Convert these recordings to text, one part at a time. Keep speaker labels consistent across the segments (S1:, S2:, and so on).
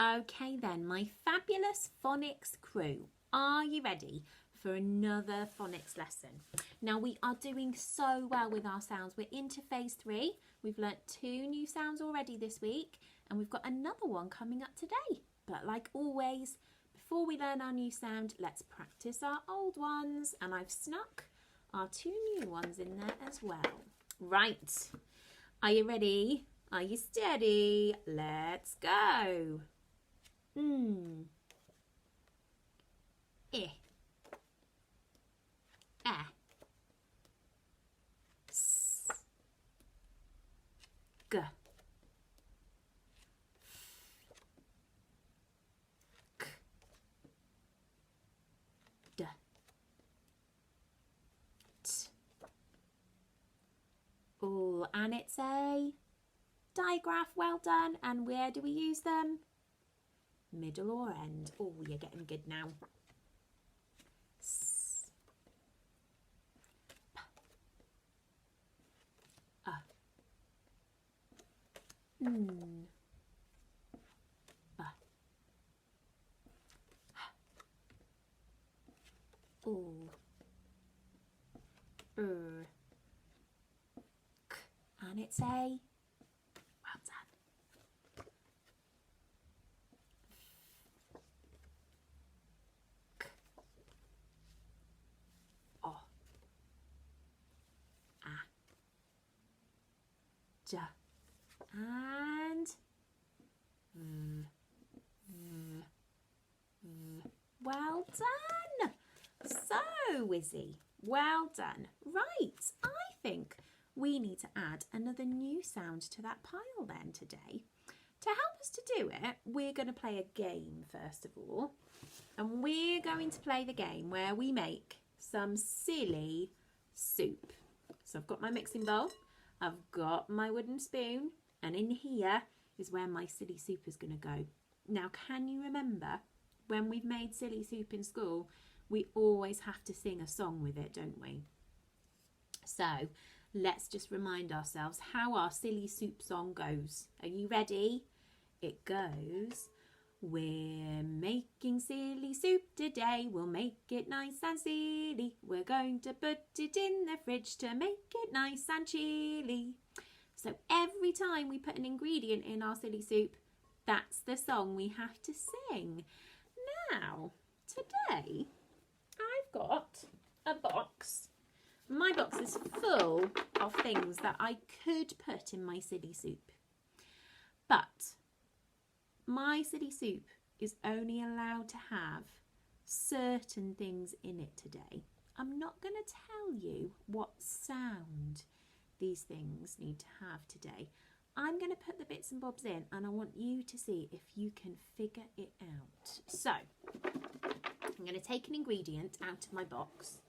S1: Okay then, my fabulous phonics crew, are you ready for another phonics lesson? Now we are doing so well with our sounds. We're into phase 3. We've learnt 2 new sounds already this week and we've got another one coming up today. But like always, before we learn our new sound, let's practice our old ones. And I've snuck our 2 new ones in there as well. Right, are you ready? Are you steady? Let's go. Eh. Ah. S. G. K. D. T. Oh, and it's a digraph. Well done. And where do we use them? Middle or end. Oh, you're getting good now. S. P. N. B. H. O. K. And it's a well done. J and v, v, v. Well done. So, Wizzy, well done. Right, I think we need to add another new sound to that pile then today. To help us to do it, we're going to play a game first of all. And we're going to play the game where we make some silly soup. So I've got my mixing bowl. I've got my wooden spoon, and in here is where my silly soup is going to go. Now, can you remember when we've made silly soup in school, we always have to sing a song with it, don't we? So let's just remind ourselves how our silly soup song goes. Are you ready? It goes, we're making silly soup today, we'll make it nice and silly. We're going to put it in the fridge to make it nice and chilly. So every time we put an ingredient in our silly soup, that's the song we have to sing. Now, today, I've got a box. My box is full of things that I could put in my silly soup. But my silly soup is only allowed to have certain things in it today. I'm not going to tell you what sound these things need to have today. I'm going to put the bits and bobs in and I want you to see if you can figure it out. So, I'm going to take an ingredient out of my box.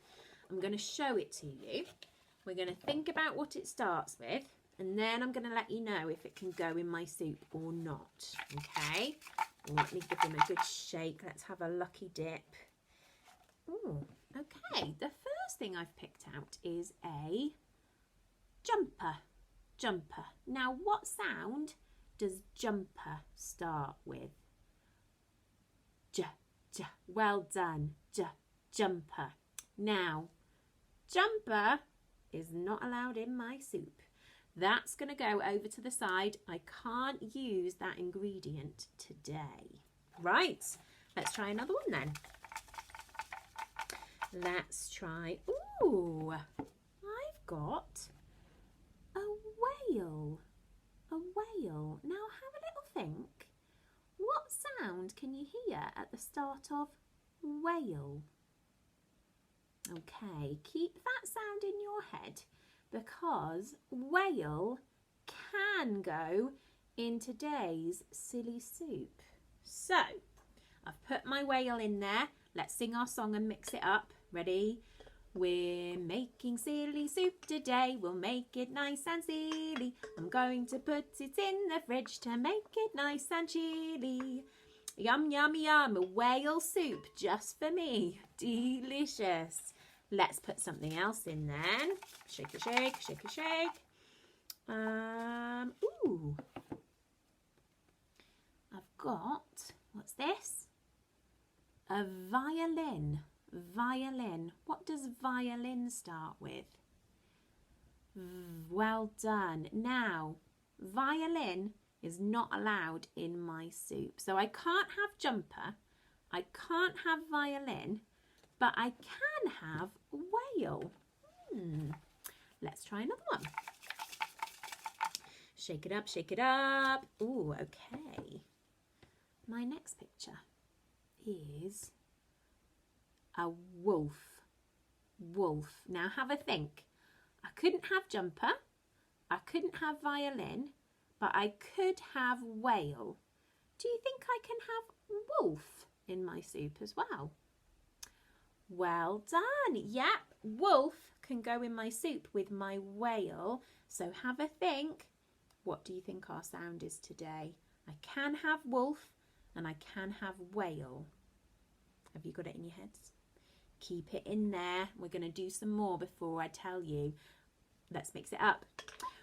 S1: I'm going to show it to you. We're going to think about what it starts with. And then I'm going to let you know if it can go in my soup or not. Okay, let me give them a good shake. Let's have a lucky dip. Oh, okay. The first thing I've picked out is a jumper. Jumper. Now, what sound does jumper start with? J, j. Well done. J, jumper. Now, jumper is not allowed in my soup. That's going to go over to the side. I can't use that ingredient today. Right, let's try another one then. Let's try, ooh, I've got a whale. A whale. Now have a little think. What sound can you hear at the start of whale? Okay, keep that sound in your head, because whale can go in today's silly soup. So, I've put my whale in there. Let's sing our song and mix it up. Ready? We're making silly soup today. We'll make it nice and silly. I'm going to put it in the fridge to make it nice and chilly. Yum, yum, yum. A whale soup just for me. Delicious. Let's put something else in then. Shake a shake, shake a shake. Ooh. I've got, what's this? A violin. Violin. What does violin start with? Well done. Now, violin is not allowed in my soup. So I can't have jumper, I can't have violin, but I can have whale. Let's try another one. Shake it up, shake it up. Ooh, okay. My next picture is a wolf. Wolf. Now have a think. I couldn't have jumper, I couldn't have violin, but I could have whale. Do you think I can have wolf in my soup as well? Well done. Yep, wolf can go in my soup with my whale. So have a think. What do you think our sound is today? I can have wolf and I can have whale. Have you got it in your heads? Keep it in there. We're going to do some more before I tell you. Let's mix it up.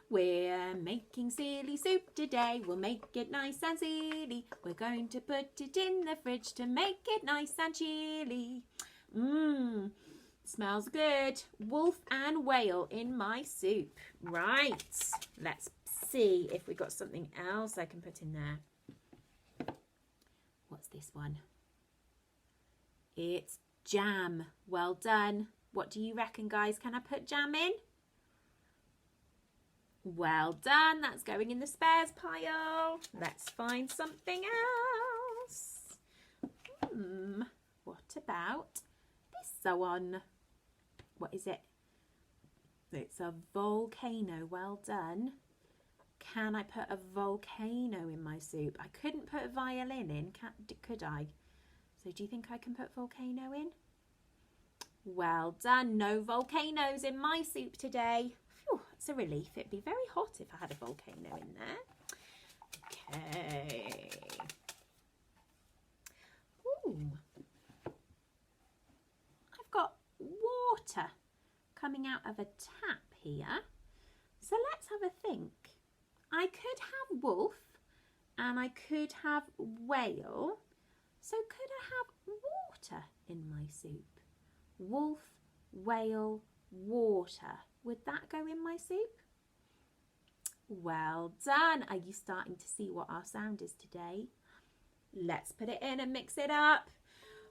S1: We're making silly soup today. We'll make it nice and silly. We're going to put it in the fridge to make it nice and chilly. Smells good. Wolf and whale in my soup. Right. Let's see if we got something else I can put in there. What's this one? It's jam. Well done. What do you reckon, guys? Can I put jam in? Well done. That's going in the spares pile. Let's find something else. What about this one? What is it? It's a volcano. Well done. Can I put a volcano in my soup? I couldn't put a violin in, could I? So do you think I can put volcano in? Well done. No volcanoes in my soup today. Phew, it's a relief. It'd be very hot if I had a volcano in there. Okay. Ooh. I've got water coming out of a tap here. So let's have a think. I could have wolf and I could have whale. So could I have water in my soup? Wolf, whale, water. Would that go in my soup? Well done. Are you starting to see what our sound is today? Let's put it in and mix it up.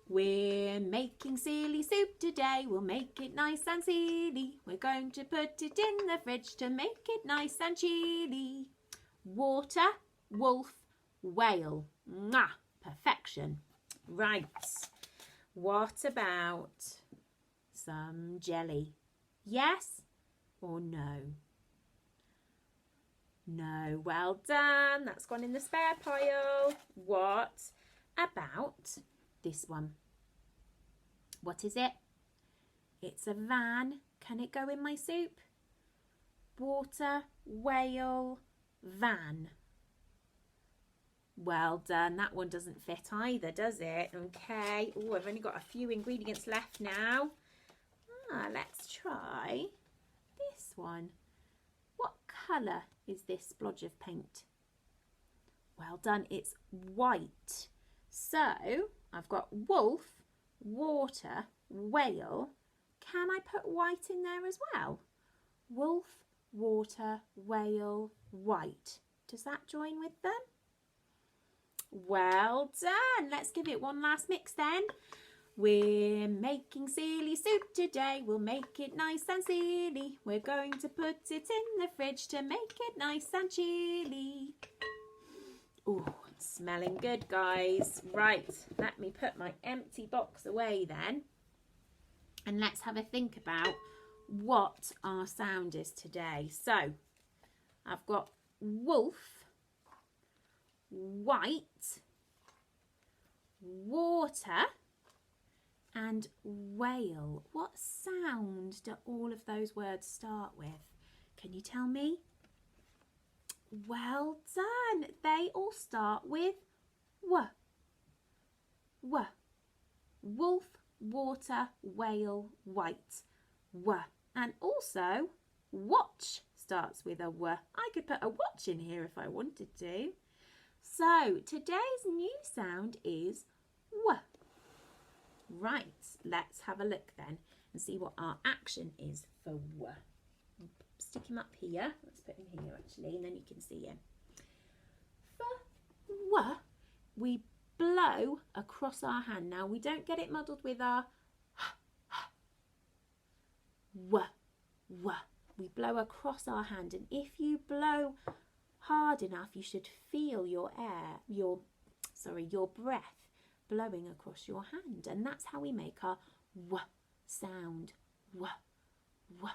S1: We're making silly soup today. We'll make it nice and silly. We're going to put it in the fridge to make it nice and chilly. Water, wolf, whale. Mwah! Perfection. Right. What about some jelly? Yes or no? No. Well done. That's gone in the spare pile. What about this one? What is it? It's a van. Can it go in my soup? Water, whale, van. Well done. That one doesn't fit either, does it? Okay. Oh, I've only got a few ingredients left now. Let's try this one. What colour is this splodge of paint? Well done. It's white. So I've got wolf, water, whale. Can I put white in there as well? Wolf, water, whale, white. Does that join with them? Well done. Let's give it one last mix then. We're making silly soup today. We'll make it nice and silly. We're going to put it in the fridge to make it nice and chilly. Ooh, smelling good, guys. Right, let me put my empty box away then. And let's have a think about what our sound is today. So, I've got wolf, white, water, and whale. What sound do all of those words start with? Can you tell me? Well done. They all start with w. W. Wolf, water, whale, white. W. And also watch starts with a w. I could put a watch in here if I wanted to. So today's new sound is W. Right, let's have a look then and see what our action is for W. Stick him up here. Let's put him here actually, and then you can see him. For W, we blow across our hand. Now we don't get it muddled with our W, W. We blow across our hand, and if you blow hard enough, you should feel your breath blowing across your hand, and that's how we make our W sound. W, W,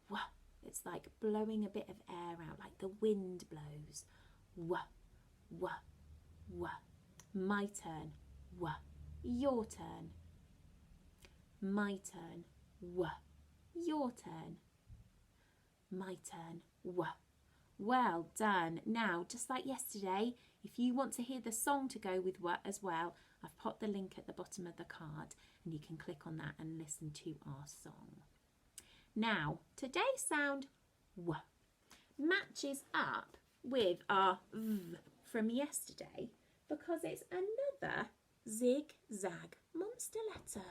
S1: W. It's like blowing a bit of air out, like the wind blows. W, W, W. My turn. W. Your turn. My turn. W. Your turn. My turn. W. Well done. Now, just like yesterday, if you want to hear the song to go with what as well, I've put the link at the bottom of the card and you can click on that and listen to our song. Now, today's sound W matches up with our V from yesterday because it's another zigzag monster letter.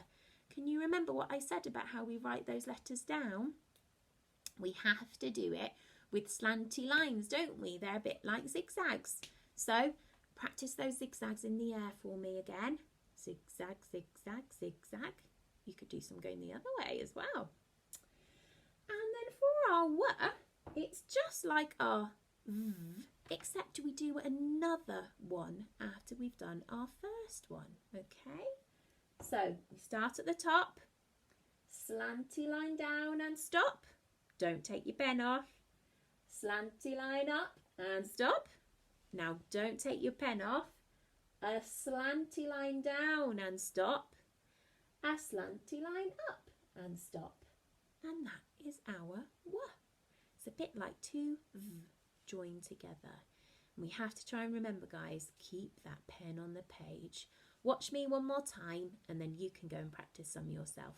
S1: Can you remember what I said about how we write those letters down? We have to do it with slanty lines, don't we? They're a bit like zigzags. So practice those zigzags in the air for me again. Zigzag, zigzag, zigzag. You could do some going the other way as well. And then for our W, it's just like our V, except we do another one after we've done our first one, okay? So we start at the top, slanty line down and stop. Don't take your pen off. Slanty line up and stop. Now don't take your pen off. A slanty line down and stop. A slanty line up and stop. And that is our W. It's a bit like two V joined together. And we have to try and remember, guys, keep that pen on the page. Watch me one more time and then you can go and practice some yourself.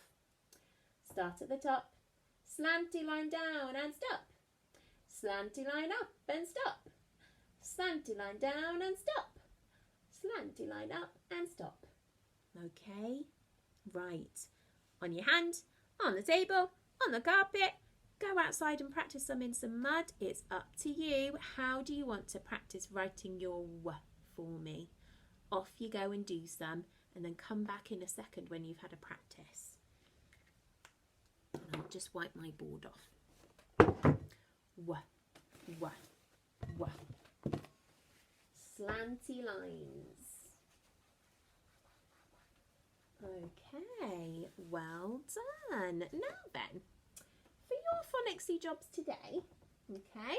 S1: Start at the top. Slanty line down and stop. Slanty line up and stop. Slanty line down and stop. Slanty line up and stop. Okay, right. On your hand, on the table, on the carpet. Go outside and practice some in some mud. It's up to you. How do you want to practice writing your W for me? Off you go and do some, and then come back in a second when you've had a practice. And I'll just wipe my board off. W, W, W. Slanty lines. Okay, well done. Now then, for your phonicsy jobs today, okay,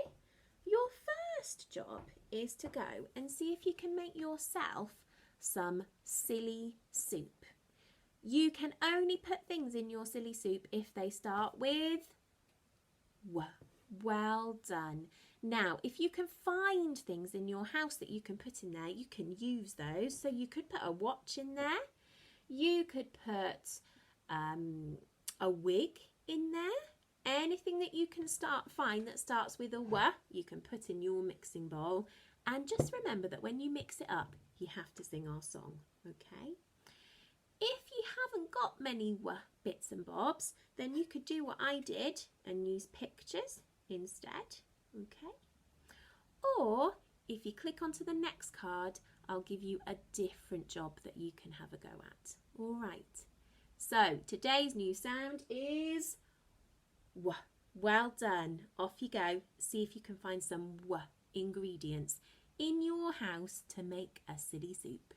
S1: your first job is to go and see if you can make yourself some silly soup. You can only put things in your silly soup if they start with W. Well done. Now, if you can find things in your house that you can put in there, you can use those. So you could put a watch in there. You could put a wig in there. Anything that you can find that starts with a W, you can put in your mixing bowl. And just remember that when you mix it up, you have to sing our song, okay? If you haven't got many W bits and bobs, then you could do what I did and use pictures instead, okay? Or if you click onto the next card, I'll give you a different job that you can have a go at. All right. So today's new sound is W. Well done. Off you go. See if you can find some W ingredients in your house to make a silly soup.